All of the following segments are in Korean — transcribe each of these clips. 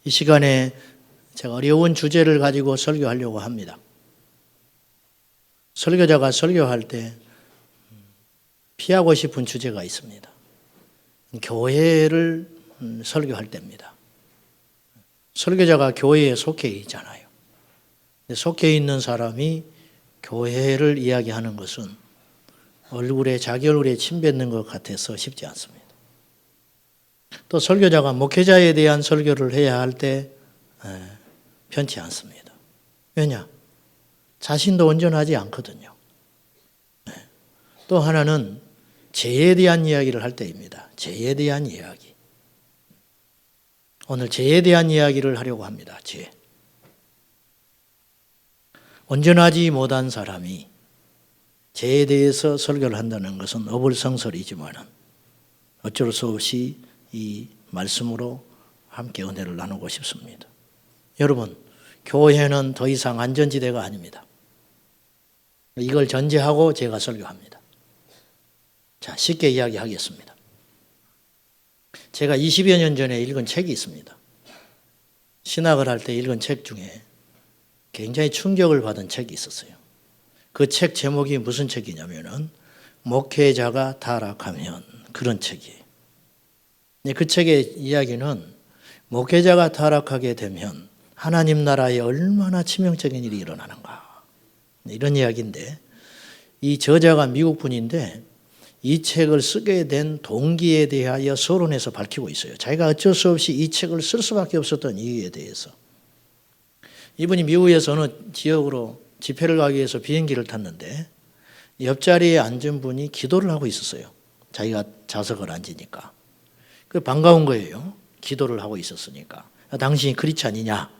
이 시간에 제가 어려운 주제를 가지고 설교하려고 합니다. 설교자가 설교할 때 피하고 싶은 주제가 있습니다. 교회를 설교할 때입니다. 설교자가 교회에 속해 있잖아요. 속해 있는 사람이 교회를 이야기하는 것은 자기 얼굴에 침 뱉는 것 같아서 쉽지 않습니다. 또 설교자가 목회자에 대한 설교를 해야 할 때 편치 않습니다. 왜냐? 자신도 온전하지 않거든요. 또 하나는 죄에 대한 이야기를 할 때입니다. 죄에 대한 이야기. 오늘 죄에 대한 이야기를 하려고 합니다. 죄. 온전하지 못한 사람이 죄에 대해서 설교를 한다는 것은 어불성설이지만 어쩔 수 없이 이 말씀으로 함께 은혜를 나누고 싶습니다. 여러분, 교회는 더 이상 안전지대가 아닙니다. 이걸 전제하고 제가 설교합니다. 자, 쉽게 이야기하겠습니다. 제가 20여 년 전에 읽은 책이 있습니다. 신학을 할 때 읽은 책 중에 굉장히 충격을 받은 책이 있었어요. 그 책 제목이 무슨 책이냐면은 목회자가 타락하면, 그런 책이에요. 그 책의 이야기는 목회자가 타락하게 되면 하나님 나라에 얼마나 치명적인 일이 일어나는가, 이런 이야기인데, 이 저자가 미국 분인데 이 책을 쓰게 된 동기에 대하여 서론에서 밝히고 있어요. 자기가 어쩔 수 없이 이 책을 쓸 수밖에 없었던 이유에 대해서. 이분이 미국에서 어느 지역으로 집회를 가기 위해서 비행기를 탔는데 옆자리에 앉은 분이 기도를 하고 있었어요. 자기가 좌석을 앉으니까. 그 반가운 거예요. 기도를 하고 있었으니까. 당신이 크리스찬이냐?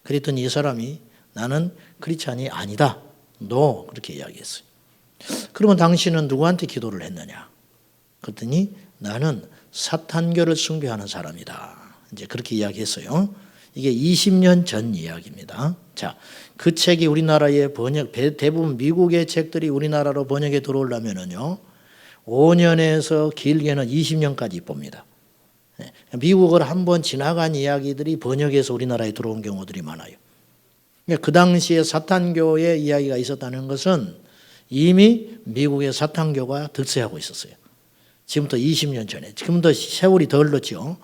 그랬더니 이 사람이 나는 크리스찬이 아니다. 너, 그렇게 이야기했어요. 그러면 당신은 누구한테 기도를 했느냐? 그랬더니 나는 사탄교를 숭배하는 사람이다. 이제 그렇게 이야기했어요. 이게 20년 전 이야기입니다. 자, 그 책이 우리나라에 대부분 미국의 책들이 우리나라로 번역에 들어오려면은요, 5년에서 길게는 20년까지 봅니다. 미국을 한번 지나간 이야기들이 번역해서 우리나라에 들어온 경우들이 많아요. 그 당시에 사탄교의 이야기가 있었다는 것은 이미 미국의 사탄교가 득세하고 있었어요. 지금부터 20년 전에. 지금부터 세월이 더 흘렀죠.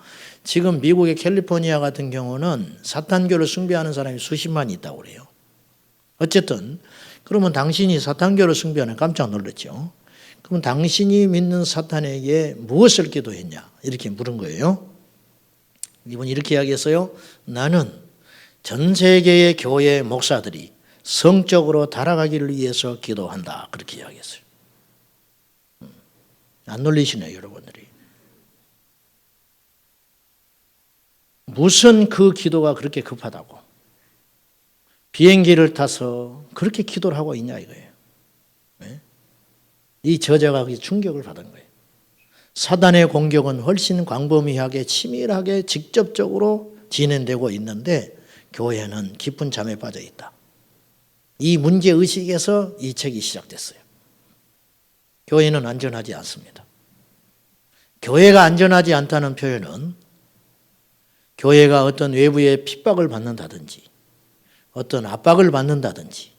지금 미국의 캘리포니아 같은 경우는 사탄교를 숭배하는 사람이 수십만이 있다고 그래요. 어쨌든 그러면 당신이 사탄교를 숭배하는, 깜짝 놀랐죠. 그럼 당신이 믿는 사탄에게 무엇을 기도했냐? 이렇게 물은 거예요. 이분이 이렇게 이야기했어요. 나는 전 세계의 교회 목사들이 성적으로 달아가기를 위해서 기도한다. 그렇게 이야기했어요. 안 놀리시네요, 여러분들이. 무슨 그 기도가 그렇게 급하다고 비행기를 타서 그렇게 기도를 하고 있냐 이거예요. 네? 이 저자가 충격을 받은 거예요. 사단의 공격은 훨씬 광범위하게 치밀하게 직접적으로 진행되고 있는데 교회는 깊은 잠에 빠져 있다. 이 문제의식에서 이 책이 시작됐어요. 교회는 안전하지 않습니다. 교회가 안전하지 않다는 표현은 교회가 어떤 외부의 핍박을 받는다든지 어떤 압박을 받는다든지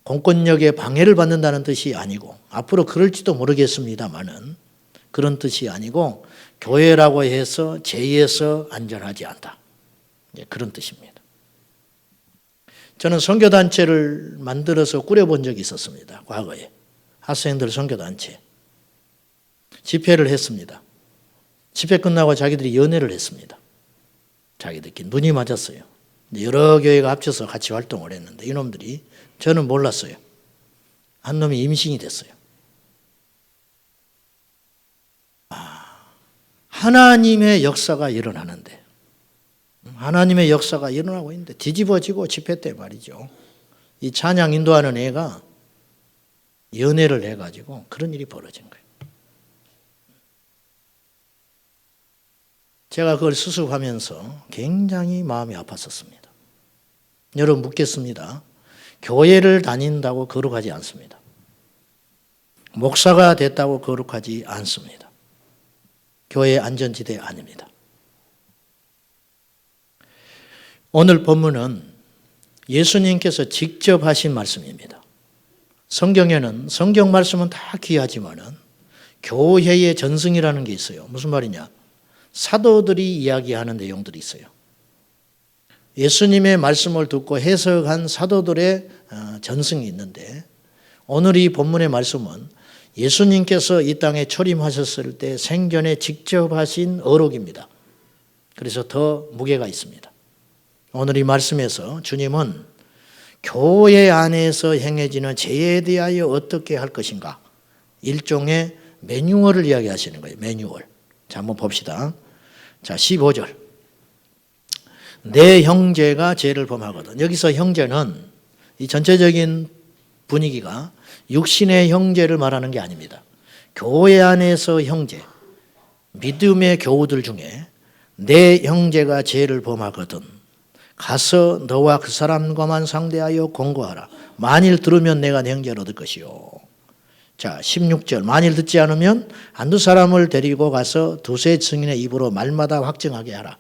공권력의 방해를 받는다는 뜻이 아니고, 앞으로 그럴지도 모르겠습니다만은 그런 뜻이 아니고 교회라고 해서 죄에서 안전하지 않다. 그런 뜻입니다. 저는 선교단체를 만들어서 꾸려본 적이 있었습니다. 과거에. 학생들 선교단체. 집회를 했습니다. 집회 끝나고 자기들이 연애를 했습니다. 자기들끼리 눈이 맞았어요. 여러 교회가 합쳐서 같이 활동을 했는데 이놈들이, 저는 몰랐어요. 한 놈이 임신이 됐어요. 하나님의 역사가 일어나는데, 하나님의 역사가 일어나고 있는데 뒤집어지고, 집회 때 말이죠. 이 찬양 인도하는 애가 연애를 해가지고 그런 일이 벌어진 거예요. 제가 그걸 수습하면서 굉장히 마음이 아팠었습니다. 여러분, 묻겠습니다. 교회를 다닌다고 거룩하지 않습니다. 목사가 됐다고 거룩하지 않습니다. 교회의 안전지대 아닙니다. 오늘 본문은 예수님께서 직접 하신 말씀입니다. 성경에는 성경 말씀은 다 귀하지만은 교회의 전승이라는 게 있어요. 무슨 말이냐? 사도들이 이야기하는 내용들이 있어요. 예수님의 말씀을 듣고 해석한 사도들의 전승이 있는데 오늘 이 본문의 말씀은 예수님께서 이 땅에 초림하셨을 때 생전에 직접 하신 어록입니다. 그래서 더 무게가 있습니다. 오늘 이 말씀에서 주님은 교회 안에서 행해지는 죄에 대하여 어떻게 할 것인가 일종의 매뉴얼을 이야기하시는 거예요. 매뉴얼. 자, 한번 봅시다. 자, 15절. 내 형제가 죄를 범하거든. 여기서 형제는 이 전체적인 분위기가 육신의 형제를 말하는 게 아닙니다. 교회 안에서 형제, 믿음의 교우들 중에 내 형제가 죄를 범하거든 가서 너와 그 사람과만 상대하여 공고하라. 만일 들으면 내가 내 형제를 얻을 것이요. 자, 16절. 만일 듣지 않으면 한두 사람을 데리고 가서 두세 증인의 입으로 말마다 확증하게 하라.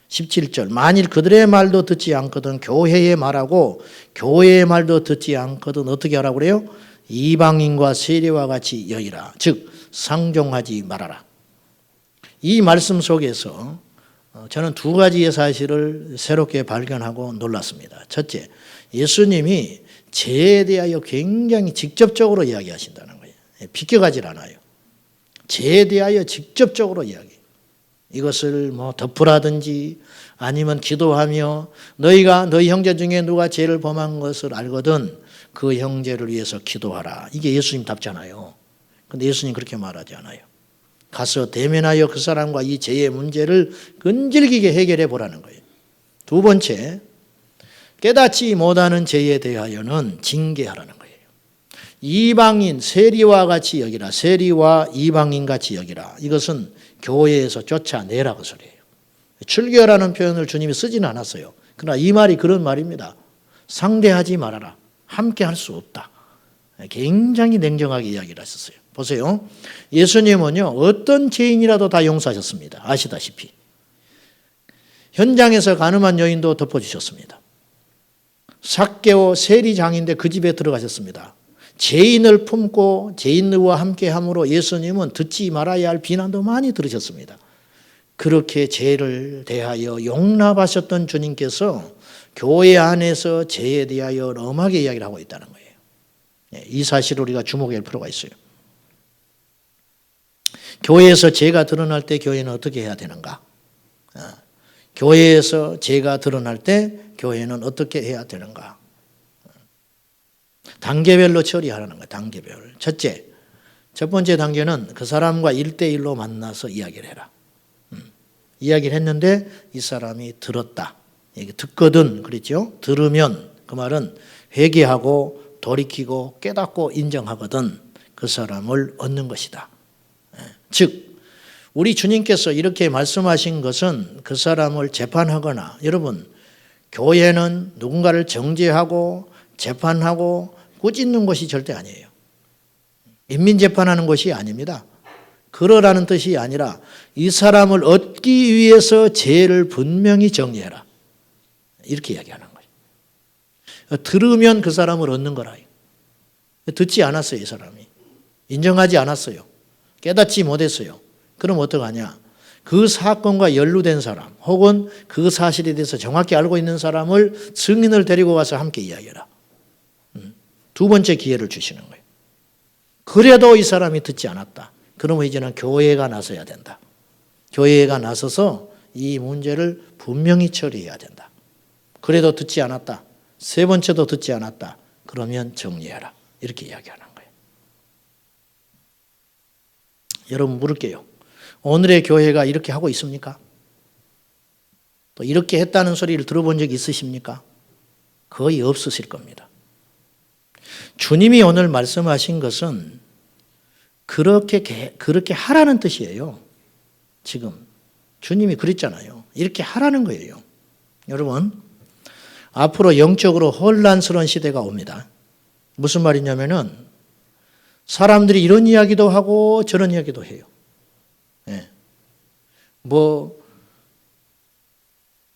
17절. 만일 그들의 말도 듣지 않거든 교회의 말하고 교회의 말도 듣지 않거든 어떻게 하라고 그래요? 이방인과 세리와 같이 여기라. 즉 상종하지 말아라. 이 말씀 속에서 저는 두 가지의 사실을 새롭게 발견하고 놀랐습니다. 첫째, 예수님이 죄에 대하여 굉장히 직접적으로 이야기하신다는 거예요. 비껴가질 않아요. 죄에 대하여 직접적으로 이야기. 이것을 뭐 덮으라든지 아니면 기도하며 너희가 너희 형제 중에 누가 죄를 범한 것을 알거든 그 형제를 위해서 기도하라. 이게 예수님 답잖아요. 근데 예수님 그렇게 말하지 않아요. 가서 대면하여 그 사람과 이 죄의 문제를 끈질기게 해결해 보라는 거예요. 두 번째, 깨닫지 못하는 죄에 대하여는 징계하라는 거예요. 이방인, 세리와 같이 여기라. 세리와 이방인 같이 여기라. 이것은 교회에서 쫓아내라 그 소리예요. 출교라는 표현을 주님이 쓰지는 않았어요. 그러나 이 말이 그런 말입니다. 상대하지 말아라. 함께 할 수 없다. 굉장히 냉정하게 이야기를 하셨어요. 보세요. 예수님은요, 어떤 죄인이라도 다 용서하셨습니다. 아시다시피. 현장에서 가늠한 여인도 덮어주셨습니다. 삭개오 세리장인데 그 집에 들어가셨습니다. 죄인을 품고 죄인들과 함께 함으로 예수님은 듣지 말아야 할 비난도 많이 들으셨습니다. 그렇게 죄를 대하여 용납하셨던 주님께서 교회 안에서 죄에 대하여 엄하게 이야기를 하고 있다는 거예요. 이 사실을 우리가 주목할 필요가 있어요. 교회에서 죄가 드러날 때 교회는 어떻게 해야 되는가? 교회에서 죄가 드러날 때 교회는 어떻게 해야 되는가? 단계별로 처리하라는 거예요. 단계별. 첫째, 첫 번째 단계는 그 사람과 1대1로 만나서 이야기를 해라. 이야기를 했는데 이 사람이 들었다. 듣거든 그랬죠? 들으면 그 말은 회개하고 돌이키고 깨닫고 인정하거든 그 사람을 얻는 것이다. 즉 우리 주님께서 이렇게 말씀하신 것은 그 사람을 재판하거나 여러분 교회는 누군가를 정죄하고 재판하고 꾸짖는 것이 절대 아니에요. 인민재판하는 것이 아닙니다. 그러라는 뜻이 아니라 이 사람을 얻기 위해서 죄를 분명히 정리해라. 이렇게 이야기하는 거예요. 들으면 그 사람을 얻는 거라. 듣지 않았어요. 이 사람이. 인정하지 않았어요. 깨닫지 못했어요. 그럼 어떡하냐? 그 사건과 연루된 사람 혹은 그 사실에 대해서 정확히 알고 있는 사람을 증인을 데리고 가서 함께 이야기해라. 두 번째 기회를 주시는 거예요. 그래도 이 사람이 듣지 않았다. 그러면 이제는 교회가 나서야 된다. 교회가 나서서 이 문제를 분명히 처리해야 된다. 그래도 듣지 않았다. 세 번째도 듣지 않았다. 그러면 정리해라. 이렇게 이야기하는 거예요. 여러분 물을게요. 오늘의 교회가 이렇게 하고 있습니까? 또 이렇게 했다는 소리를 들어본 적이 있으십니까? 거의 없으실 겁니다. 주님이 오늘 말씀하신 것은 그렇게 하라는 뜻이에요. 지금 주님이 그랬잖아요. 이렇게 하라는 거예요. 여러분 앞으로 영적으로 혼란스러운 시대가 옵니다. 무슨 말이냐면은 사람들이 이런 이야기도 하고 저런 이야기도 해요.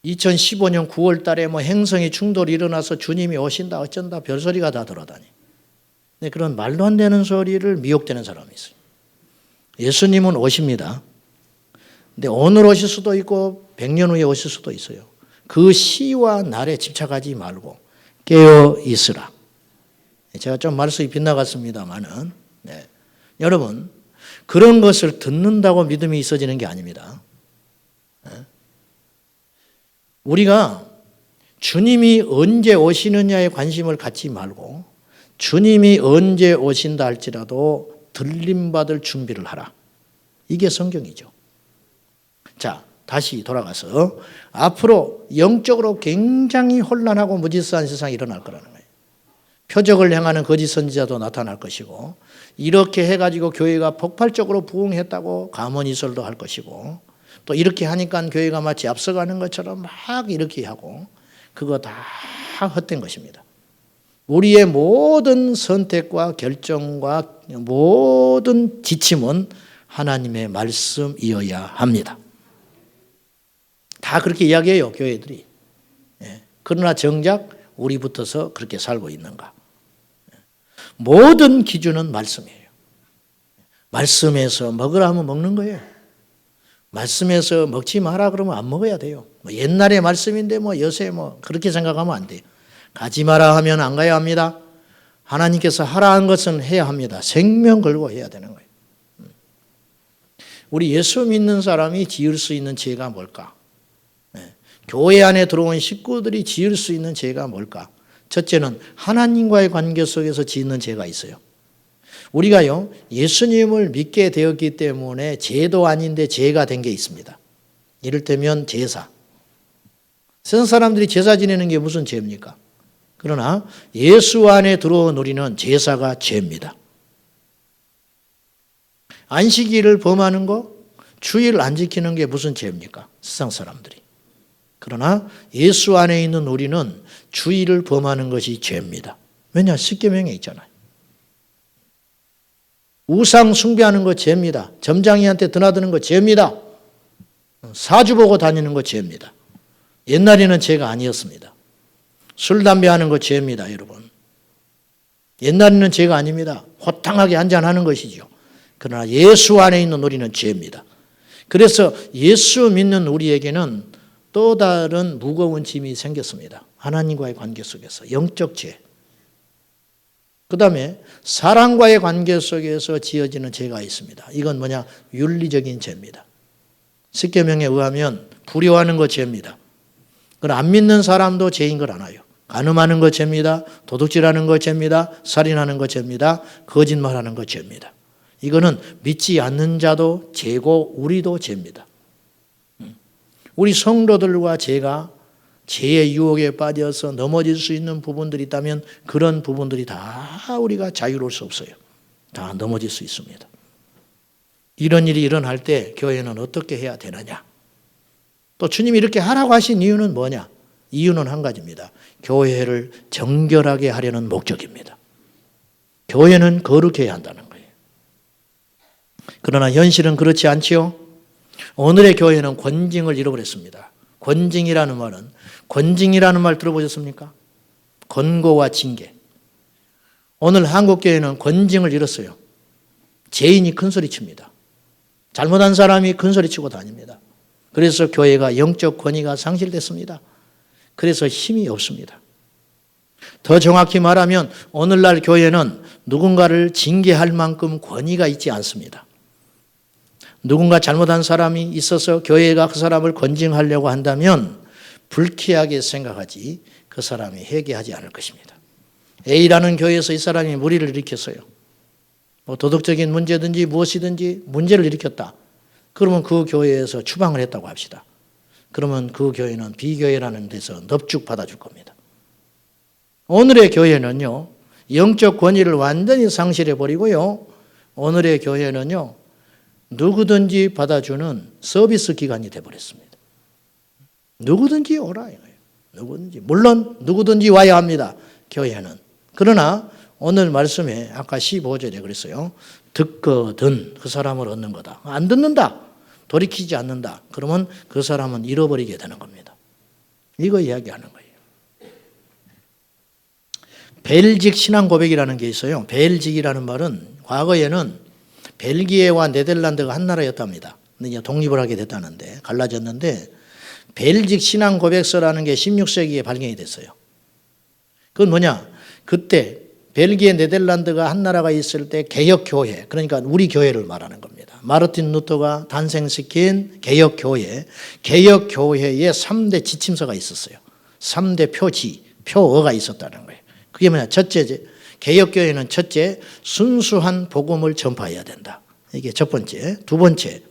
2015년 9월 달에 뭐 행성이 충돌이 일어나서 주님이 오신다 어쩐다 별소리가 다 돌아다니. 네, 그런 말도 안 되는 소리를 미혹되는 사람이 있어요. 예수님은 오십니다. 근데 오늘 오실 수도 있고 100년 후에 오실 수도 있어요. 그 시와 날에 집착하지 말고 깨어 있으라. 제가 좀 말씀이 빗나갔습니다만은, 네. 여러분, 그런 것을 듣는다고 믿음이 있어지는 게 아닙니다. 네. 우리가 주님이 언제 오시느냐에 관심을 갖지 말고 주님이 언제 오신다 할지라도 들림받을 준비를 하라. 이게 성경이죠. 자, 다시 돌아가서 앞으로 영적으로 굉장히 혼란하고 무질서한 세상이 일어날 거라는 거예요. 표적을 행하는 거짓 선지자도 나타날 것이고 이렇게 해가지고 교회가 폭발적으로 부흥했다고 가문이설도 할 것이고 또 이렇게 하니까 교회가 마치 앞서가는 것처럼 막 이렇게 하고 그거 다 헛된 것입니다. 우리의 모든 선택과 결정과 모든 지침은 하나님의 말씀이어야 합니다. 다 그렇게 이야기해요, 교회들이. 그러나 정작 우리부터서 그렇게 살고 있는가? 모든 기준은 말씀이에요. 말씀에서 먹으라 하면 먹는 거예요. 말씀에서 먹지 마라 그러면 안 먹어야 돼요. 옛날의 말씀인데 요새 그렇게 생각하면 안 돼요. 가지 마라 하면 안 가야 합니다. 하나님께서 하라 한 것은 해야 합니다. 생명 걸고 해야 되는 거예요. 우리 예수 믿는 사람이 지을 수 있는 죄가 뭘까? 교회 안에 들어온 식구들이 지을 수 있는 죄가 뭘까? 첫째는 하나님과의 관계 속에서 짓는 죄가 있어요. 우리가요, 예수님을 믿게 되었기 때문에 죄도 아닌데 죄가 된 게 있습니다. 이를테면 제사. 세상 사람들이 제사 지내는 게 무슨 죄입니까? 그러나 예수 안에 들어온 우리는 제사가 죄입니다. 안식일을 범하는 거, 주일 안 지키는 게 무슨 죄입니까? 세상 사람들이. 그러나 예수 안에 있는 우리는 주일을 범하는 것이 죄입니다. 왜냐? 십계명에 있잖아요. 우상 숭배하는 거 죄입니다. 점장이한테 드나드는 거 죄입니다. 사주 보고 다니는 거 죄입니다. 옛날에는 죄가 아니었습니다. 술, 담배 하는 거 죄입니다, 여러분. 옛날에는 죄가 아닙니다. 호탕하게 한잔하는 것이죠. 그러나 예수 안에 있는 우리는 죄입니다. 그래서 예수 믿는 우리에게는 또 다른 무거운 짐이 생겼습니다. 하나님과의 관계 속에서 영적 죄. 그 다음에 사랑과의 관계 속에서 지어지는 죄가 있습니다. 이건 뭐냐? 윤리적인 죄입니다. 십계명에 의하면 불효하는 거 죄입니다. 그러나 안 믿는 사람도 죄인 걸 알아요. 간음하는 거 죄입니다. 도둑질하는 거 죄입니다. 살인하는 거 죄입니다. 거짓말하는 거 죄입니다. 이거는 믿지 않는 자도 죄고 우리도 죄입니다. 우리 성도들과 제가 죄의 유혹에 빠져서 넘어질 수 있는 부분들이 있다면 그런 부분들이 다 우리가 자유로울 수 없어요. 다 넘어질 수 있습니다. 이런 일이 일어날 때 교회는 어떻게 해야 되느냐? 또 주님이 이렇게 하라고 하신 이유는 뭐냐? 이유는 한 가지입니다. 교회를 정결하게 하려는 목적입니다. 교회는 거룩해야 한다는 거예요. 그러나 현실은 그렇지 않지요. 오늘의 교회는 권징을 잃어버렸습니다. 권징이라는 말 들어보셨습니까? 권고와 징계. 오늘 한국교회는 권징을 잃었어요. 죄인이 큰소리칩니다. 잘못한 사람이 큰소리치고 다닙니다. 그래서 교회가 영적 권위가 상실됐습니다. 그래서 힘이 없습니다. 더 정확히 말하면 오늘날 교회는 누군가를 징계할 만큼 권위가 있지 않습니다. 누군가 잘못한 사람이 있어서 교회가 그 사람을 권징하려고 한다면 불쾌하게 생각하지 그 사람이 회개하지 않을 것입니다. A라는 교회에서 이 사람이 무리를 일으켰어요. 도덕적인 문제든지 무엇이든지 문제를 일으켰다. 그러면 그 교회에서 추방을 했다고 합시다. 그러면 그 교회는 B교회라는 데서 넙죽 받아줄 겁니다. 오늘의 교회는요, 영적 권위를 완전히 상실해버리고요, 오늘의 교회는요, 누구든지 받아주는 서비스 기관이 되어버렸습니다. 누구든지 오라 이거예요. 누구든지. 물론 누구든지 와야 합니다. 교회는. 그러나 오늘 말씀에 아까 15절에 그랬어요. 듣거든 그 사람을 얻는 거다. 안 듣는다. 돌이키지 않는다. 그러면 그 사람은 잃어버리게 되는 겁니다. 이거 이야기하는 거예요. 벨직 신앙 고백이라는 게 있어요. 벨직이라는 말은 과거에는 벨기에와 네덜란드가 한 나라였답니다. 근데 이제 독립을 하게 됐다는데 갈라졌는데 벨직 신앙 고백서라는 게 16세기에 발견이 됐어요. 그건 뭐냐? 그때 벨기에 네덜란드가 한 나라가 있을 때 개혁교회, 그러니까 우리 교회를 말하는 겁니다. 마르틴 루터가 탄생시킨 개혁교회, 개혁교회에 3대 지침서가 있었어요. 3대 표지, 표어가 있었다는 거예요. 그게 뭐냐? 첫째, 개혁교회는 첫째, 순수한 복음을 전파해야 된다. 이게 첫 번째. 두 번째,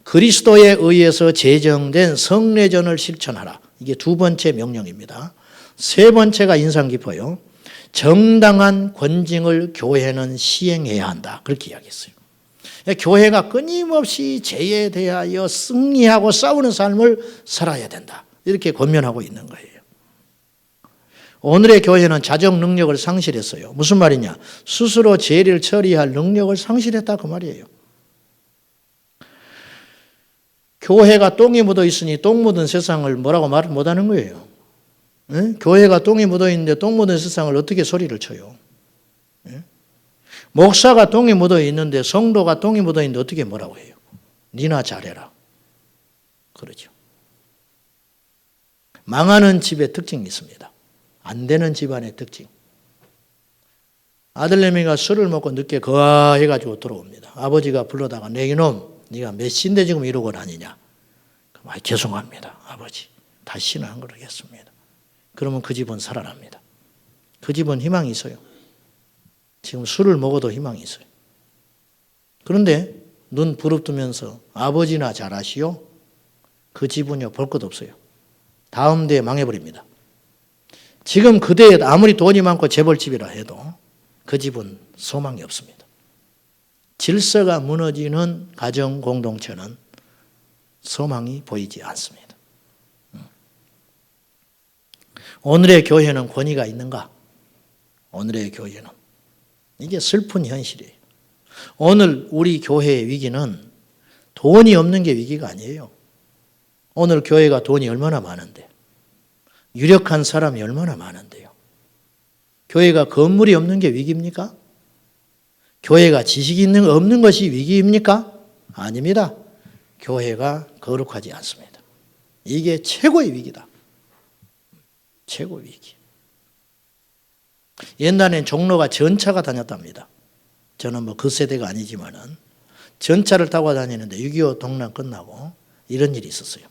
그리스도에 의해서 제정된 성례전을 실천하라. 이게 두 번째 명령입니다. 세 번째가 인상 깊어요. 정당한 권징을 교회는 시행해야 한다. 그렇게 이야기했어요. 교회가 끊임없이 죄에 대하여 승리하고 싸우는 삶을 살아야 된다. 이렇게 권면하고 있는 거예요. 오늘의 교회는 자정 능력을 상실했어요. 무슨 말이냐? 스스로 죄를 처리할 능력을 상실했다 그 말이에요. 교회가 똥이 묻어 있으니 똥 묻은 세상을 뭐라고 말 못하는 거예요. 네? 교회가 똥이 묻어 있는데 똥 묻은 세상을 어떻게 소리를 쳐요? 네? 목사가 똥이 묻어 있는데 성도가 똥이 묻어 있는데 어떻게 뭐라고 해요? 니나 잘해라. 그러죠. 망하는 집의 특징이 있습니다. 안 되는 집안의 특징. 아들내미가 술을 먹고 늦게 거해가지고 들어옵니다. 아버지가 불러다가 내 이놈 네가 몇 시인데 지금 이러고 다니냐. 그럼 죄송합니다 아버지. 다시는 안 그러겠습니다. 그러면 그 집은 살아납니다. 그 집은 희망이 있어요. 지금 술을 먹어도 희망이 있어요. 그런데 눈 부릅뜨면서 아버지나 잘하시오. 그 집은요 볼 것 없어요. 다음 대에 망해버립니다. 지금 그대에 아무리 돈이 많고 재벌집이라 해도 그 집은 소망이 없습니다. 질서가 무너지는 가정 공동체는 소망이 보이지 않습니다. 오늘의 교회는 권위가 있는가? 오늘의 교회는 이게 슬픈 현실이에요. 오늘 우리 교회의 위기는 돈이 없는 게 위기가 아니에요. 오늘 교회가 돈이 얼마나 많은데 유력한 사람이 얼마나 많은데요. 교회가 건물이 없는 게 위기입니까? 교회가 지식이 없는 것이 위기입니까? 아닙니다. 교회가 거룩하지 않습니다. 이게 최고의 위기다. 최고의 위기. 옛날엔 종로가 전차가 다녔답니다. 저는 뭐 그 세대가 아니지만은 전차를 타고 다니는데 6.25 동란 끝나고 이런 일이 있었어요.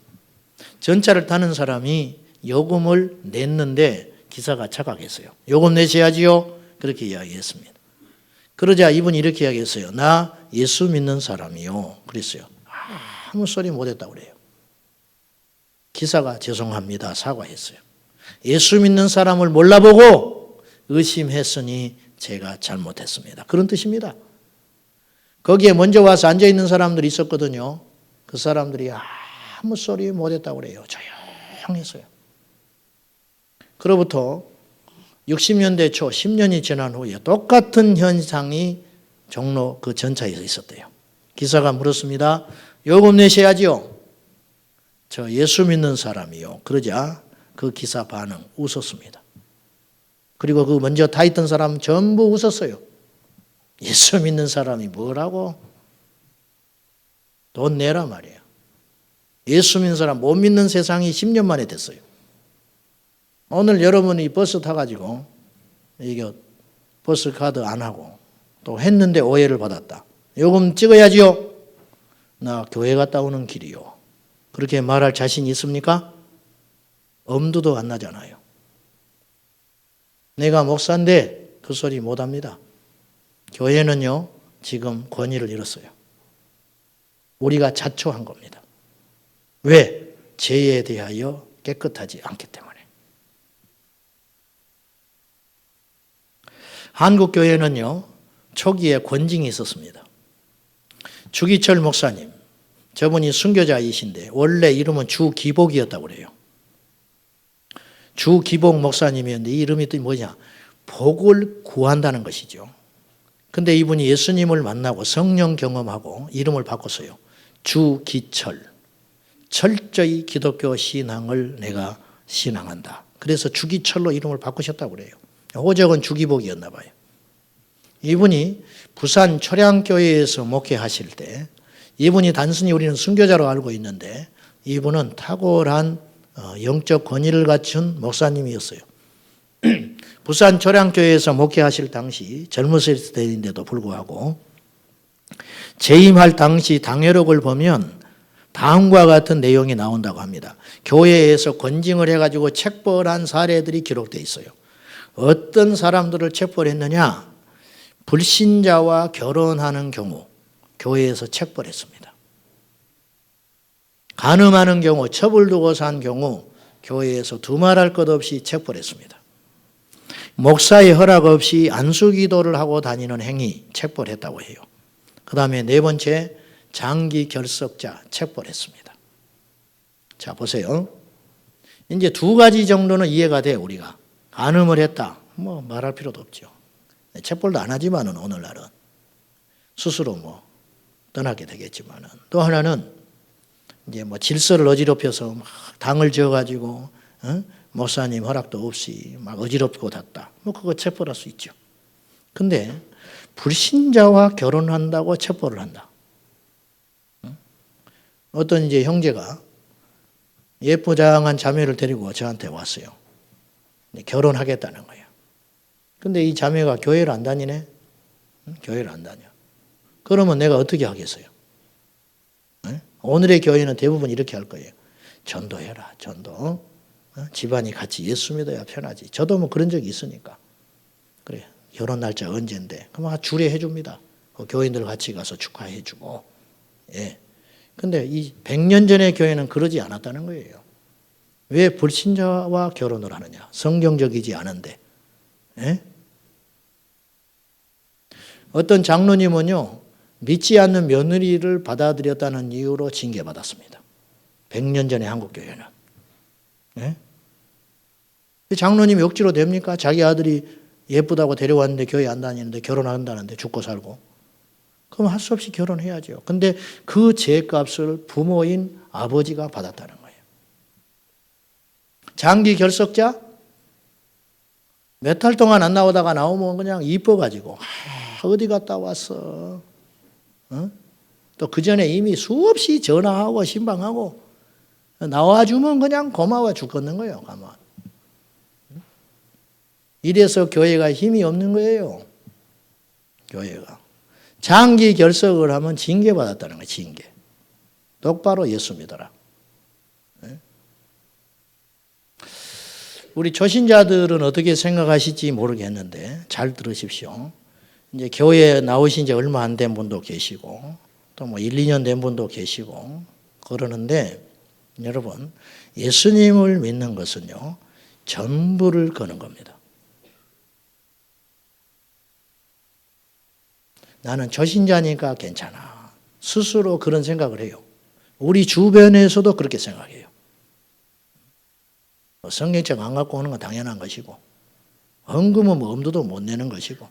전차를 타는 사람이 요금을 냈는데 기사가 착각했어요. 요금 내셔야지요. 그렇게 이야기했습니다. 그러자 이분이 이렇게 이야기했어요. 나 예수 믿는 사람이요. 그랬어요. 아무 소리 못했다고 그래요. 기사가 죄송합니다. 사과했어요. 예수 믿는 사람을 몰라보고 의심했으니 제가 잘못했습니다. 그런 뜻입니다. 거기에 먼저 와서 앉아있는 사람들이 있었거든요. 그 사람들이 아무 소리 못했다고 그래요. 조용했어요. 그로부터 60년대 초 10년이 지난 후에 똑같은 현상이 종로 그 전차에서 있었대요. 기사가 물었습니다. 요금 내셔야지요. 저 예수 믿는 사람이요. 그러자 그 기사 반응 웃었습니다. 그리고 그 먼저 타 있던 사람 전부 웃었어요. 예수 믿는 사람이 뭐라고? 돈 내라 말이에요. 예수 믿는 사람 못 믿는 세상이 10년 만에 됐어요. 오늘 여러분이 버스 타가지고 이게 버스 카드 안 하고 또 했는데 오해를 받았다. 요금 찍어야지요. 나 교회 갔다 오는 길이요. 그렇게 말할 자신 있습니까? 엄두도 안 나잖아요. 내가 목사인데 그 소리 못합니다. 교회는요 지금 권위를 잃었어요. 우리가 자초한 겁니다. 왜? 죄에 대하여 깨끗하지 않기 때문에. 한국교회는요 초기에 권징이 있었습니다. 주기철 목사님, 저분이 순교자이신데 원래 이름은 주기복이었다고 그래요. 주기복 목사님이었는데 이 이름이 또 뭐냐? 복을 구한다는 것이죠. 근데 이분이 예수님을 만나고 성령 경험하고 이름을 바꿨어요. 주기철. 철저히 기독교 신앙을 내가 신앙한다. 그래서 주기철로 이름을 바꾸셨다고 그래요. 호적은 주기복이었나 봐요. 이분이 부산 초량교회에서 목회하실 때 이분이 단순히 우리는 순교자로 알고 있는데 이분은 탁월한 영적 권위를 갖춘 목사님이었어요. 부산 초량교회에서 목회하실 당시 젊으실 때인데도 불구하고 재임할 당시 당회록을 보면 다음과 같은 내용이 나온다고 합니다. 교회에서 권징을 해가지고 책벌한 사례들이 기록되어 있어요. 어떤 사람들을 체포했느냐? 불신자와 결혼하는 경우 교회에서 체포했습니다. 간음하는 경우, 첩을 두고서 한 경우 교회에서 두말할 것 없이 체포했습니다. 목사의 허락 없이 안수기도를 하고 다니는 행위 체포했다고 해요. 그 다음에 네 번째, 장기 결석자 체포했습니다. 자, 보세요. 이제 두 가지 정도는 이해가 돼, 우리가. 간음을 했다. 뭐 말할 필요도 없죠. 체포도 안 하지만은 오늘날은 스스로 뭐 떠나게 되겠지만은 또 하나는 이제 뭐 질서를 어지럽혀서 막 당을 지어가지고 목사님 허락도 없이 막 어지럽고 잤다. 뭐 그거 체포할 수 있죠. 근데 불신자와 결혼한다고 체포를 한다. 어떤 이제 형제가 예쁘장한 자매를 데리고 저한테 왔어요. 결혼하겠다는 거예요. 근데 이 자매가 교회를 안 다니네? 교회를 안 다녀. 그러면 내가 어떻게 하겠어요? 오늘의 교회는 대부분 이렇게 할 거예요. 전도해라, 전도. 집안이 같이 예수 믿어야 편하지. 저도 뭐 그런 적이 있으니까. 그래, 결혼 날짜 언젠데? 그럼 주례해 줍니다. 교인들 같이 가서 축하해 주고. 예. 근데 이 100년 전의 교회는 그러지 않았다는 거예요. 왜 불신자와 결혼을 하느냐? 성경적이지 않은데. 예? 어떤 장로님은요, 믿지 않는 며느리를 받아들였다는 이유로 징계받았습니다. 100년 전에 한국교회는. 예? 장로님이 억지로 됩니까? 자기 아들이 예쁘다고 데려왔는데 교회 안 다니는데 결혼한다는데 죽고 살고. 그럼 할 수 없이 결혼해야죠. 근데 그 죄값을 부모인 아버지가 받았다는 거예요. 장기 결석자? 몇 달 동안 안 나오다가 나오면 그냥 이뻐가지고 어디 갔다 왔어? 또 그 전에 이미 수없이 전화하고 신방하고 나와주면 그냥 고마워 죽겠는 거예요. 가만. 이래서 교회가 힘이 없는 거예요. 교회가. 장기 결석을 하면 징계받았다는 거예요. 징계. 똑바로 예수 믿어라. 우리 초신자들은 어떻게 생각하실지 모르겠는데 잘 들으십시오. 이제 교회에 나오신 지 얼마 안 된 분도 계시고 또 뭐 1, 2년 된 분도 계시고 그러는데 여러분 예수님을 믿는 것은요 전부를 거는 겁니다. 나는 초신자니까 괜찮아. 스스로 그런 생각을 해요. 우리 주변에서도 그렇게 생각해요. 성경책 안 갖고 오는 건 당연한 것이고 헌금은 뭐 엄두도 못 내는 것이고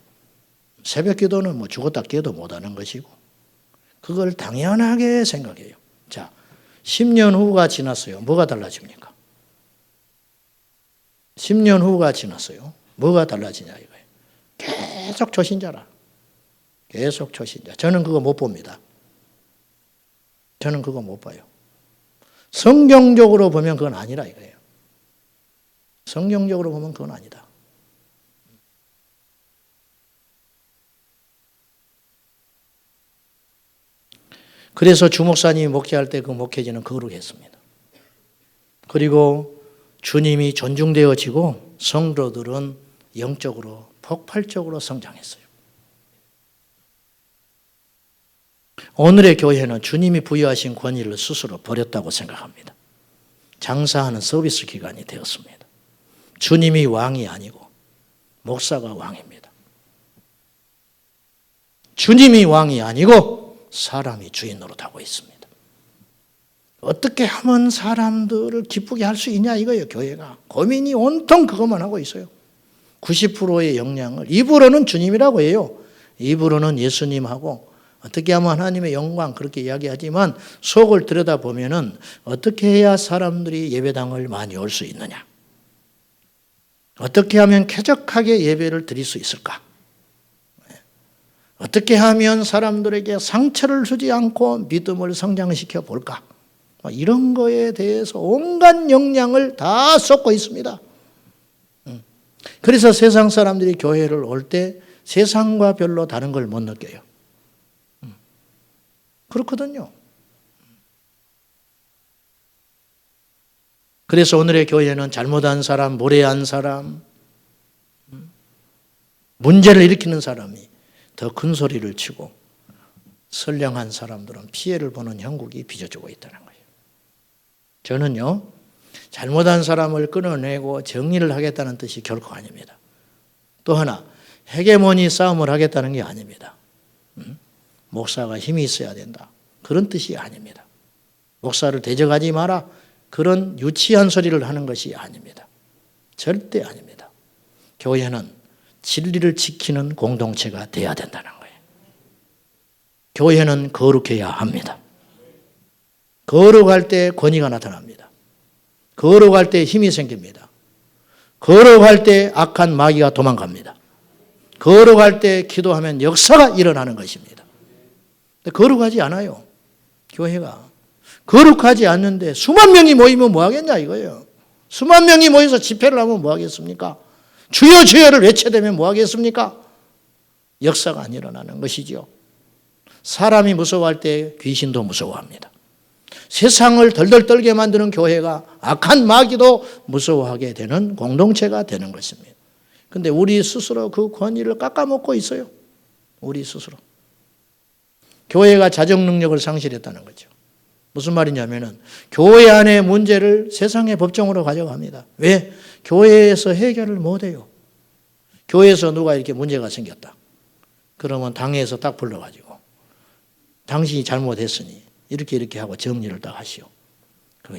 새벽 기도는 뭐 죽었다 깨도 못하는 것이고 그걸 당연하게 생각해요. 자, 10년 후가 지났어요. 뭐가 달라집니까? 10년 후가 지났어요. 뭐가 달라지냐 이거예요. 계속 초신자라. 계속 초신자. 저는 그거 못 봅니다. 저는 그거 못 봐요. 성경적으로 보면 그건 아니라 이거예요. 성경적으로 보면 그건 아니다. 그래서 주목사님이 목회할 때 그 목회지는 거룩했습니다. 그리고 주님이 존중되어지고 성도들은 영적으로 폭발적으로 성장했어요. 오늘의 교회는 주님이 부여하신 권위를 스스로 버렸다고 생각합니다. 장사하는 서비스 기관이 되었습니다. 주님이 왕이 아니고 목사가 왕입니다. 주님이 왕이 아니고 사람이 주인으로 하고 있습니다. 어떻게 하면 사람들을 기쁘게 할 수 있냐 이거예요. 교회가. 고민이 온통 그것만 하고 있어요. 90%의 역량을 입으로는 주님이라고 해요. 입으로는 예수님하고 어떻게 하면 하나님의 영광 그렇게 이야기하지만 속을 들여다보면은 어떻게 해야 사람들이 예배당을 많이 올 수 있느냐. 어떻게 하면 쾌적하게 예배를 드릴 수 있을까? 어떻게 하면 사람들에게 상처를 주지 않고 믿음을 성장시켜 볼까? 이런 거에 대해서 온갖 역량을 다 쏟고 있습니다. 그래서 세상 사람들이 교회를 올 때 세상과 별로 다른 걸 못 느껴요. 그렇거든요. 그래서 오늘의 교회는 잘못한 사람, 무례한 사람, 문제를 일으키는 사람이 더 큰 소리를 치고 선량한 사람들은 피해를 보는 형국이 빚어지고 있다는 거예요. 저는요, 잘못한 사람을 끊어내고 정리를 하겠다는 뜻이 결코 아닙니다. 또 하나, 헤게모니 싸움을 하겠다는 게 아닙니다. 목사가 힘이 있어야 된다. 그런 뜻이 아닙니다. 목사를 대적하지 마라. 그런 유치한 소리를 하는 것이 아닙니다. 절대 아닙니다. 교회는 진리를 지키는 공동체가 돼야 된다는 거예요. 교회는 거룩해야 합니다. 거룩할 때 권위가 나타납니다. 거룩할 때 힘이 생깁니다. 거룩할 때 악한 마귀가 도망갑니다. 거룩할 때 기도하면 역사가 일어나는 것입니다. 근데 거룩하지 않아요. 교회가. 거룩하지 않는데 수만 명이 모이면 뭐 하겠냐 이거예요. 수만 명이 모여서 집회를 하면 뭐 하겠습니까? 주여 주여를 외쳐대면 뭐 하겠습니까? 역사가 안 일어나는 것이죠. 사람이 무서워할 때 귀신도 무서워합니다. 세상을 덜덜 떨게 만드는 교회가 악한 마귀도 무서워하게 되는 공동체가 되는 것입니다. 그런데 우리 스스로 그 권위를 깎아먹고 있어요. 우리 스스로. 교회가 자정 능력을 상실했다는 거죠. 무슨 말이냐면은 교회 안의 문제를 세상의 법정으로 가져갑니다. 왜? 교회에서 해결을 못해요. 교회에서 누가 이렇게 문제가 생겼다. 그러면 당회에서 딱 불러가지고 당신이 잘못했으니 이렇게 하고 정리를 딱 하시오.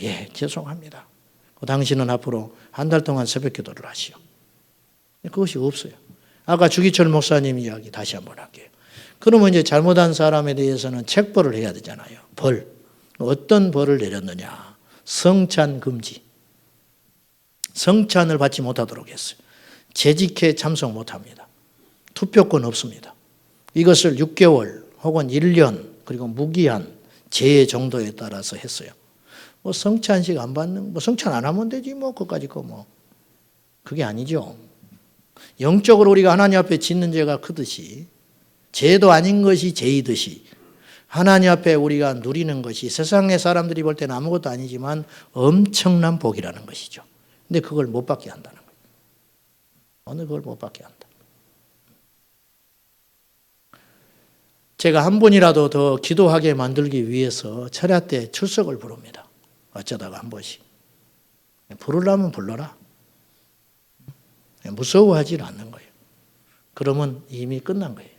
예, 죄송합니다. 당신은 앞으로 한 달 동안 새벽 기도를 하시오. 그것이 없어요. 아까 주기철 목사님 이야기 다시 한번 할게요. 그러면 이제 잘못한 사람에 대해서는 책벌을 해야 되잖아요. 벌. 어떤 벌을 내렸느냐. 성찬 금지. 성찬을 받지 못하도록 했어요. 재직회 참석 못합니다. 투표권 없습니다. 이것을 6개월 혹은 1년 그리고 무기한 재해 정도에 따라서 했어요. 뭐 성찬식 안 받는, 뭐 성찬 안 하면 되지 뭐 그까짓 거 뭐. 그게 아니죠. 영적으로 우리가 하나님 앞에 짓는 죄가 크듯이 죄도 아닌 것이 죄이듯이 하나님 앞에 우리가 누리는 것이 세상의 사람들이 볼 때는 아무것도 아니지만 엄청난 복이라는 것이죠. 근데 그걸 못 받게 한다는 거예요. 오늘 그걸 못 받게 한다. 제가 한 분이라도 더 기도하게 만들기 위해서 철야 때 출석을 부릅니다. 어쩌다가 한 번씩. 부르려면 불러라. 무서워하지 않는 거예요. 그러면 이미 끝난 거예요.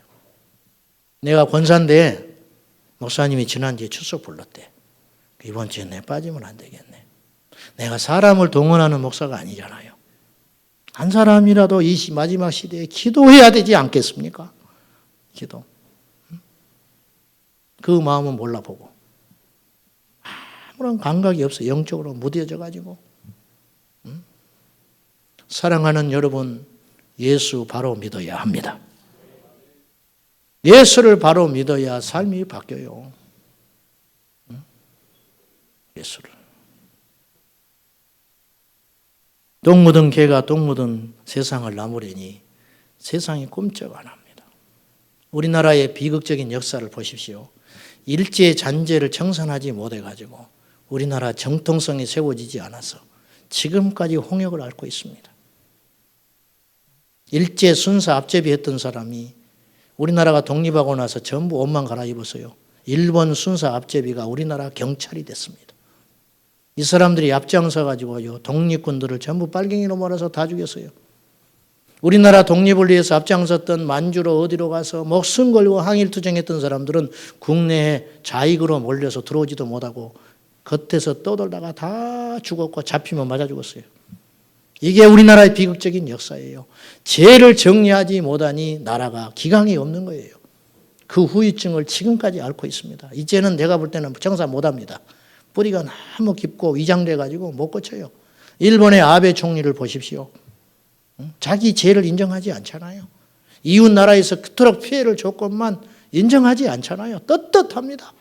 내가 권사인데 목사님이 지난주에 출석 불렀대. 이번 주에 내 빠지면 안 되겠네. 내가 사람을 동원하는 목사가 아니잖아요. 한 사람이라도 이 마지막 시대에 기도해야 되지 않겠습니까? 기도. 그 마음은 몰라보고. 아무런 감각이 없어요. 영적으로 무뎌져 가지고. 사랑하는 여러분, 예수 바로 믿어야 합니다. 예수를 바로 믿어야 삶이 바뀌어요. 예수를. 똥 묻은 개가 똥 묻은 세상을 나무래니 세상이 꼼짝 안 합니다. 우리나라의 비극적인 역사를 보십시오. 일제 잔재를 청산하지 못해가지고 우리나라 정통성이 세워지지 않아서 지금까지 홍역을 앓고 있습니다. 일제 순사 앞제비 했던 사람이 우리나라가 독립하고 나서 전부 옷만 갈아입었어요. 일본 순사 앞제비가 우리나라 경찰이 됐습니다. 이 사람들이 앞장서 가지고요 독립군들을 전부 빨갱이로 몰아서 다 죽였어요. 우리나라 독립을 위해서 앞장섰던 만주로 어디로 가서 목숨 걸고 항일투쟁했던 사람들은 국내에 좌익으로 몰려서 들어오지도 못하고 겉에서 떠돌다가 다 죽었고 잡히면 맞아 죽었어요. 이게 우리나라의 비극적인 역사예요. 죄를 정리하지 못하니 나라가 기강이 없는 거예요. 그 후유증을 지금까지 앓고 있습니다. 이제는 내가 볼 때는 청산 못합니다. 뿌리가 너무 깊고 위장돼 가지고 못 고쳐요. 일본의 아베 총리를 보십시오. 자기 죄를 인정하지 않잖아요. 이웃 나라에서 그토록 피해를 줬건만 인정하지 않잖아요. 떳떳합니다.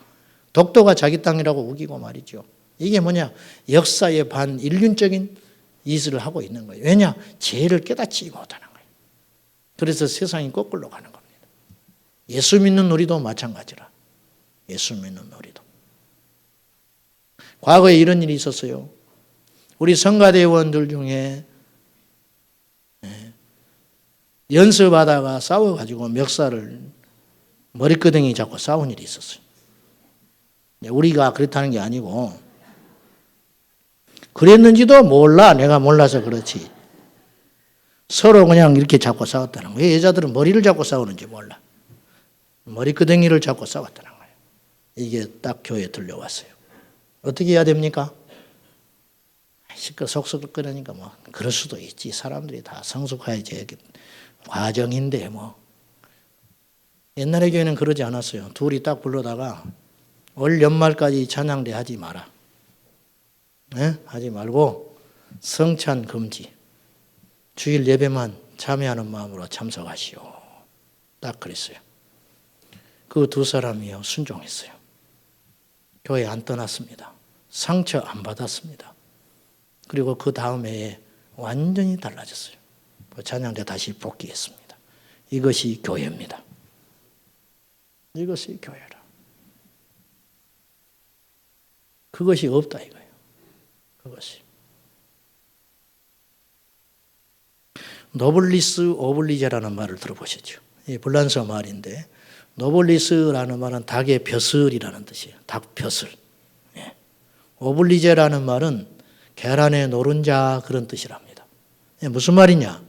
독도가 자기 땅이라고 우기고 말이죠. 이게 뭐냐? 역사의 반인륜적인 이슬을 하고 있는 거예요. 왜냐? 죄를 깨닫지 못하는 거예요. 그래서 세상이 거꾸로 가는 겁니다. 예수 믿는 우리도 마찬가지라. 예수 믿는 우리도. 과거에 이런 일이 있었어요. 우리 성가대원들 중에 연습하다가 싸워가지고 멱살을 머리끄댕이 잡고 싸운 일이 있었어요. 우리가 그렇다는 게 아니고 그랬는지도 몰라. 내가 몰라서 그렇지. 서로 그냥 이렇게 잡고 싸웠다는 거예요. 여자들은 머리를 잡고 싸우는지 몰라. 머리끄댕이를 잡고 싸웠다는 거예요. 이게 딱 교회에 들려왔어요. 어떻게 해야 됩니까? 시끄러 속썩거리니까 뭐 그럴 수도 있지. 사람들이 다 성숙해야지 과정인데 뭐. 옛날에 교회는 그러지 않았어요. 둘이 딱 불러다가 올 연말까지 찬양대 하지 마라. 네? 하지 말고 성찬 금지. 주일 예배만 참여하는 마음으로 참석하시오. 딱 그랬어요. 그 두 사람이요 순종했어요. 교회 안 떠났습니다. 상처 안 받았습니다. 그리고 그 다음 해에 완전히 달라졌어요. 찬양대 다시 복귀했습니다. 이것이 교회입니다. 이것이 교회라. 그것이 없다 이거예요. 그것이. 노블리스 오블리제라는 말을 들어보셨죠? 이 불란서 말인데 노블리스라는 말은 닭의 벼슬이라는 뜻이에요. 닭 벼슬. 예. 오블리제라는 말은 계란의 노른자 그런 뜻이랍니다. 예, 무슨 말이냐?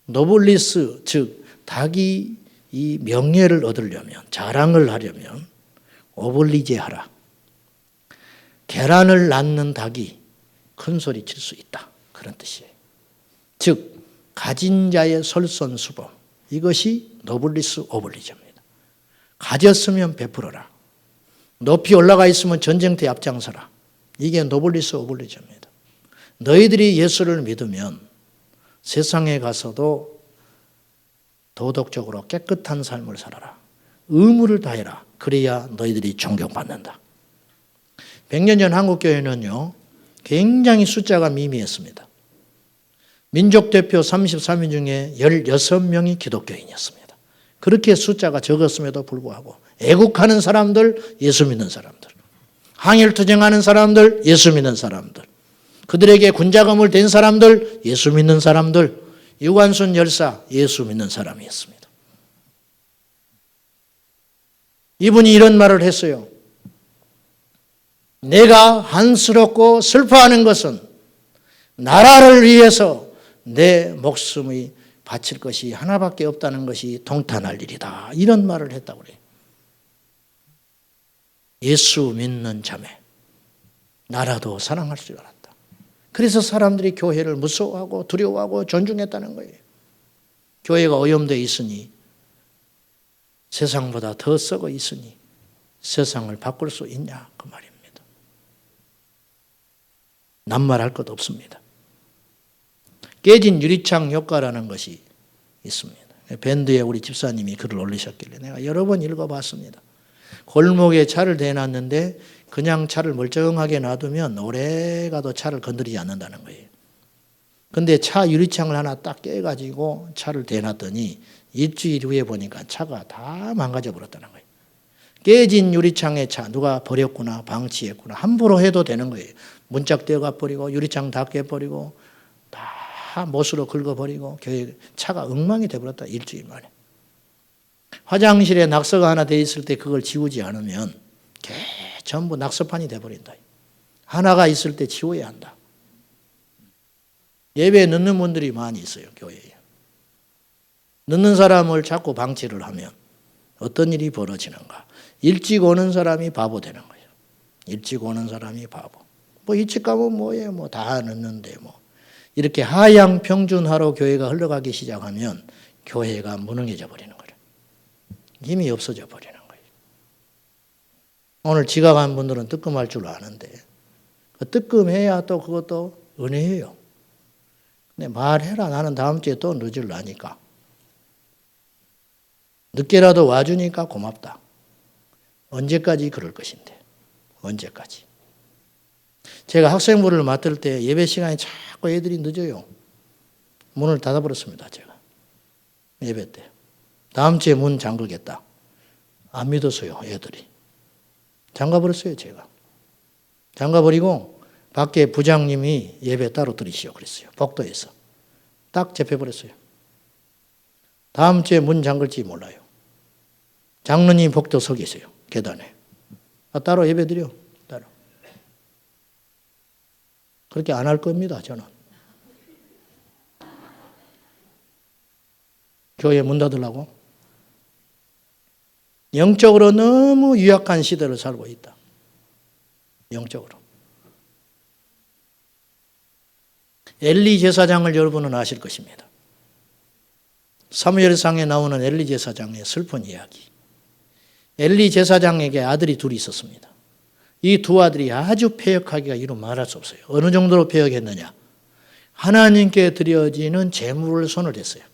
노블리스 즉 닭이 이 명예를 얻으려면 자랑을 하려면 오블리제 하라. 계란을 낳는 닭이 큰 소리 칠 수 있다. 그런 뜻이에요. 즉 가진 자의 솔선수범. 이것이 노블리스 오블리제입니다. 가졌으면 베풀어라. 높이 올라가 있으면 전쟁터에 앞장서라. 이게 노블리스 오블리제입니다. 너희들이 예수를 믿으면 세상에 가서도 도덕적으로 깨끗한 삶을 살아라. 의무를 다해라. 그래야 너희들이 존경받는다. 100년 전 한국교회는요. 굉장히 숫자가 미미했습니다. 민족대표 33인 중에 16명이 기독교인이었습니다. 그렇게 숫자가 적었음에도 불구하고 애국하는 사람들, 예수 믿는 사람들, 항일투쟁하는 사람들, 예수 믿는 사람들, 그들에게 군자금을 댄 사람들, 예수 믿는 사람들, 유관순 열사, 예수 믿는 사람이었습니다. 이분이 이런 말을 했어요. 내가 한스럽고 슬퍼하는 것은 나라를 위해서 내 목숨이 바칠 것이 하나밖에 없다는 것이 통탄할 일이다. 이런 말을 했다고 그래요. 예수 믿는 자매, 나라도 사랑할 줄 알았다. 그래서 사람들이 교회를 무서워하고 두려워하고 존중했다는 거예요. 교회가 오염되어 있으니 세상보다 더 썩어 있으니 세상을 바꿀 수 있냐 그 말입니다. 낱말할 것 없습니다. 깨진 유리창 효과라는 것이 있습니다. 밴드에 우리 집사님이 글을 올리셨길래 내가 여러 번 읽어봤습니다. 골목에 차를 대놨는데 그냥 차를 멀쩡하게 놔두면 오래가도 차를 건드리지 않는다는 거예요. 근데 차 유리창을 하나 딱 깨가지고 차를 대놨더니 일주일 후에 보니까 차가 다 망가져 버렸다는 거예요. 깨진 유리창의 차 누가 버렸구나 방치했구나 함부로 해도 되는 거예요. 문짝 떼어가 버리고 유리창 다 깨버리고 다 못으로 긁어버리고 교회 차가 엉망이 돼버렸다. 일주일 만에. 화장실에 낙서가 하나 돼 있을 때 그걸 지우지 않으면 전부 낙서판이 돼버린다. 하나가 있을 때 지워야 한다. 예배에 늦는 분들이 많이 있어요. 교회에. 늦는 사람을 자꾸 방치를 하면 어떤 일이 벌어지는가. 일찍 오는 사람이 바보 되는 거예요. 일찍 오는 사람이 바보. 뭐 일찍 가면 뭐예요. 뭐 다 늦는데 뭐. 이렇게 하향 평준화로 교회가 흘러가기 시작하면 교회가 무능해져 버리는 거예요. 힘이 없어져 버리는 거예요. 오늘 지각한 분들은 뜨끔할 줄 아는데 그 뜨끔해야 또 그것도 은혜예요. 근데 말해라. 나는 다음 주에 또 늦으려니까. 늦게라도 와주니까 고맙다. 언제까지 그럴 것인데. 언제까지. 제가 학생부를 맡을 때 예배 시간에 자꾸 애들이 늦어요. 문을 닫아버렸습니다. 제가. 예배 때. 다음 주에 문 잠그겠다. 안 믿었어요. 애들이. 잠가버렸어요. 제가. 잠가버리고 밖에 부장님이 예배 따로 드리시오 그랬어요. 복도에서. 딱 접해버렸어요. 다음 주에 문 잠글지 몰라요. 장로님 복도 서 계세요. 계단에. 따로 예배 드려. 따로. 그렇게 안 할 겁니다. 저는. 교회 문 닫으려고. 영적으로 너무 유약한 시대를 살고 있다. 영적으로. 엘리 제사장을 여러분은 아실 것입니다. 사무엘상에 나오는 엘리 제사장의 슬픈 이야기. 엘리 제사장에게 아들이 둘이 있었습니다. 이 두 아들이 아주 패역하기가 이루 말할 수 없어요. 어느 정도로 패역했느냐. 하나님께 드려지는 제물을 손을 댔어요.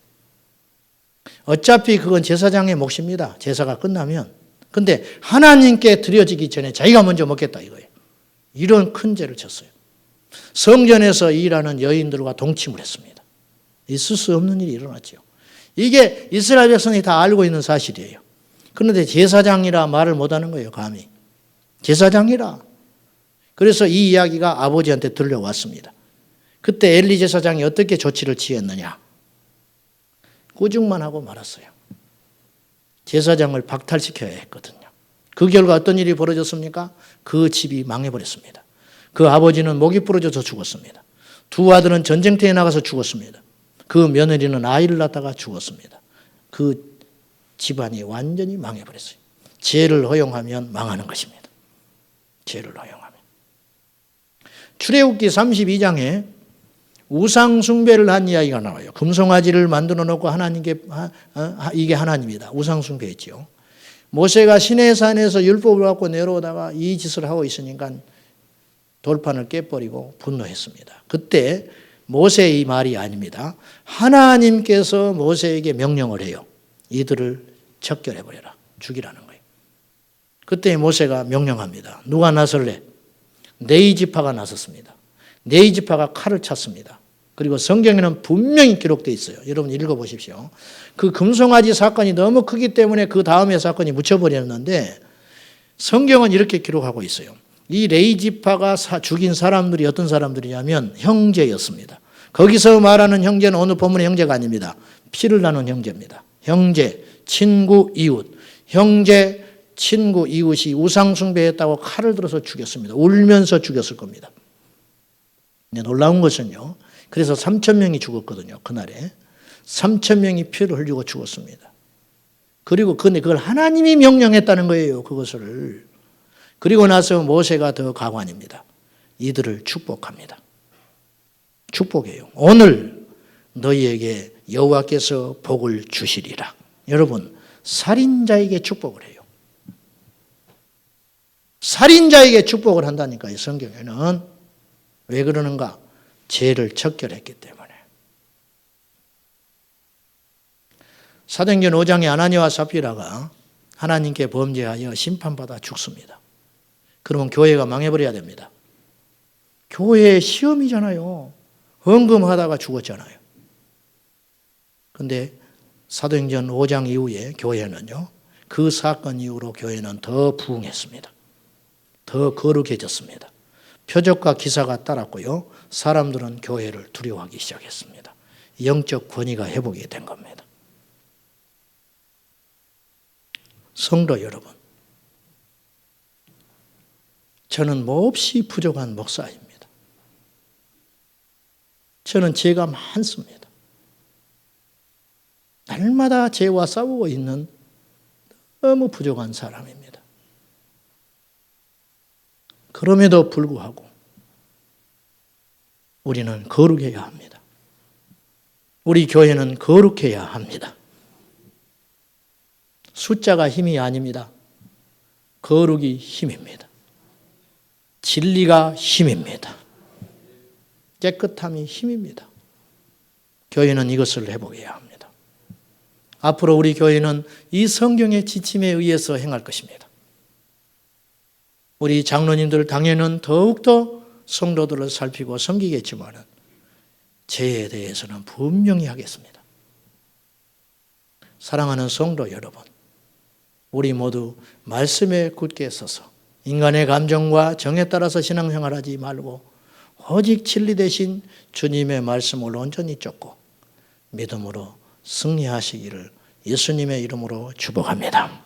어차피 그건 제사장의 몫입니다. 제사가 끝나면. 근데 하나님께 드려지기 전에 자기가 먼저 먹겠다 이거예요. 이런 큰 죄를 쳤어요. 성전에서 일하는 여인들과 동침을 했습니다. 있을 수 없는 일이 일어났죠. 이게 이스라엘 백성이 다 알고 있는 사실이에요. 그런데 제사장이라 말을 못하는 거예요. 감히. 제사장이라. 그래서 이 이야기가 아버지한테 들려왔습니다. 그때 엘리 제사장이 어떻게 조치를 취했느냐. 꾸중만 하고 말았어요. 제사장을 박탈시켜야 했거든요. 그 결과 어떤 일이 벌어졌습니까? 그 집이 망해버렸습니다. 그 아버지는 목이 부러져서 죽었습니다. 두 아들은 전쟁터에 나가서 죽었습니다. 그 며느리는 아이를 낳다가 죽었습니다. 그 집안이 완전히 망해버렸어요. 죄를 허용하면 망하는 것입니다. 죄를 허용하면. 출애굽기 32장에 우상 숭배를 한 이야기가 나와요. 금송아지를 만들어 놓고 하나님께 이게 하나님이다. 우상 숭배했죠. 모세가 시내산에서 율법을 갖고 내려오다가 이 짓을 하고 있으니까 돌판을 깨버리고 분노했습니다. 그때 모세의 말이 아닙니다. 하나님께서 모세에게 명령을 해요. 이들을 척결해버려라. 죽이라는 거예요. 그때 모세가 명령합니다. 누가 나설래? 네이 지파가 나섰습니다. 네이 지파가 칼을 찼습니다. 그리고 성경에는 분명히 기록되어 있어요. 여러분 읽어보십시오. 그 금송아지 사건이 너무 크기 때문에 그 다음에 사건이 묻혀버렸는데 성경은 이렇게 기록하고 있어요. 이 레이 지파가 죽인 사람들이 어떤 사람들이냐면 형제였습니다. 거기서 말하는 형제는 오늘 본문의 형제가 아닙니다. 피를 나눈 형제입니다. 형제, 친구, 이웃. 형제, 친구, 이웃이 우상숭배했다고 칼을 들어서 죽였습니다. 울면서 죽였을 겁니다. 놀라운 것은요. 그래서 3,000명이 죽었거든요. 그날에. 3,000명이 피를 흘리고 죽었습니다. 그리고 근데 그걸 하나님이 명령했다는 거예요. 그것을. 그리고 나서 모세가 더 가관입니다. 이들을 축복합니다. 축복해요. 오늘 너희에게 여호와께서 복을 주시리라. 여러분, 살인자에게 축복을 해요. 살인자에게 축복을 한다니까요. 성경에는. 왜 그러는가? 죄를 척결했기 때문에. 사도행전 5장에 아나니와 삽비라가 하나님께 범죄하여 심판받아 죽습니다. 그러면 교회가 망해버려야 됩니다. 교회의 시험이잖아요. 헌금하다가 죽었잖아요. 그런데 사도행전 5장 이후에 교회는요. 그 사건 이후로 교회는 더 부흥했습니다. 더 거룩해졌습니다. 표적과 기사가 따랐고요. 사람들은 교회를 두려워하기 시작했습니다. 영적 권위가 회복이 된 겁니다. 성도 여러분, 저는 몹시 부족한 목사입니다. 저는 죄가 많습니다. 날마다 죄와 싸우고 있는 너무 부족한 사람입니다. 그럼에도 불구하고 우리는 거룩해야 합니다. 우리 교회는 거룩해야 합니다. 숫자가 힘이 아닙니다. 거룩이 힘입니다. 진리가 힘입니다. 깨끗함이 힘입니다. 교회는 이것을 회복해야 합니다. 앞으로 우리 교회는 이 성경의 지침에 의해서 행할 것입니다. 우리 장로님들 당연히 더욱더 성도들을 살피고 섬기겠지만 죄에 대해서는 분명히 하겠습니다. 사랑하는 성도 여러분, 우리 모두 말씀에 굳게 서서 인간의 감정과 정에 따라서 신앙생활하지 말고 오직 진리 대신 주님의 말씀을 온전히 쫓고 믿음으로 승리하시기를 예수님의 이름으로 축복합니다.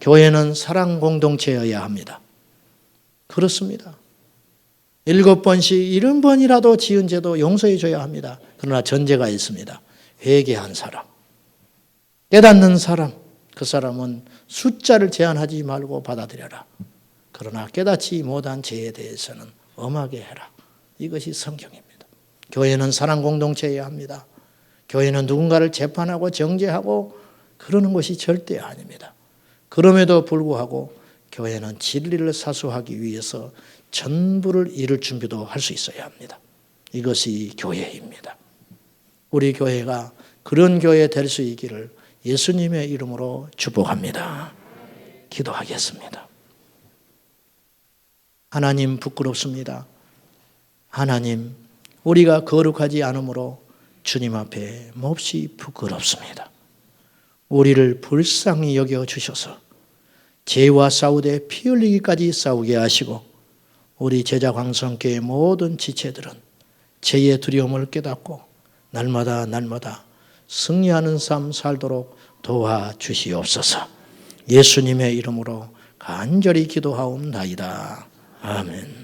교회는 사랑 공동체여야 합니다. 그렇습니다. 7번씩 70번이라도 지은 죄도 용서해 줘야 합니다. 그러나 전제가 있습니다. 회개한 사람, 깨닫는 사람, 그 사람은 숫자를 제한하지 말고 받아들여라. 그러나 깨닫지 못한 죄에 대해서는 엄하게 해라. 이것이 성경입니다. 교회는 사랑 공동체여야 합니다. 교회는 누군가를 재판하고 정죄하고 그러는 것이 절대 아닙니다. 그럼에도 불구하고 교회는 진리를 사수하기 위해서 전부를 이룰 준비도 할 수 있어야 합니다. 이것이 교회입니다. 우리 교회가 그런 교회 될 수 있기를 예수님의 이름으로 축복합니다. 기도하겠습니다. 하나님 부끄럽습니다. 하나님, 우리가 거룩하지 않으므로 주님 앞에 몹시 부끄럽습니다. 우리를 불쌍히 여겨주셔서 죄와 싸우되 피 흘리기까지 싸우게 하시고 우리 제자광성교회 모든 지체들은 죄의 두려움을 깨닫고 날마다 승리하는 삶 살도록 도와주시옵소서. 예수님의 이름으로 간절히 기도하옵나이다. 아멘.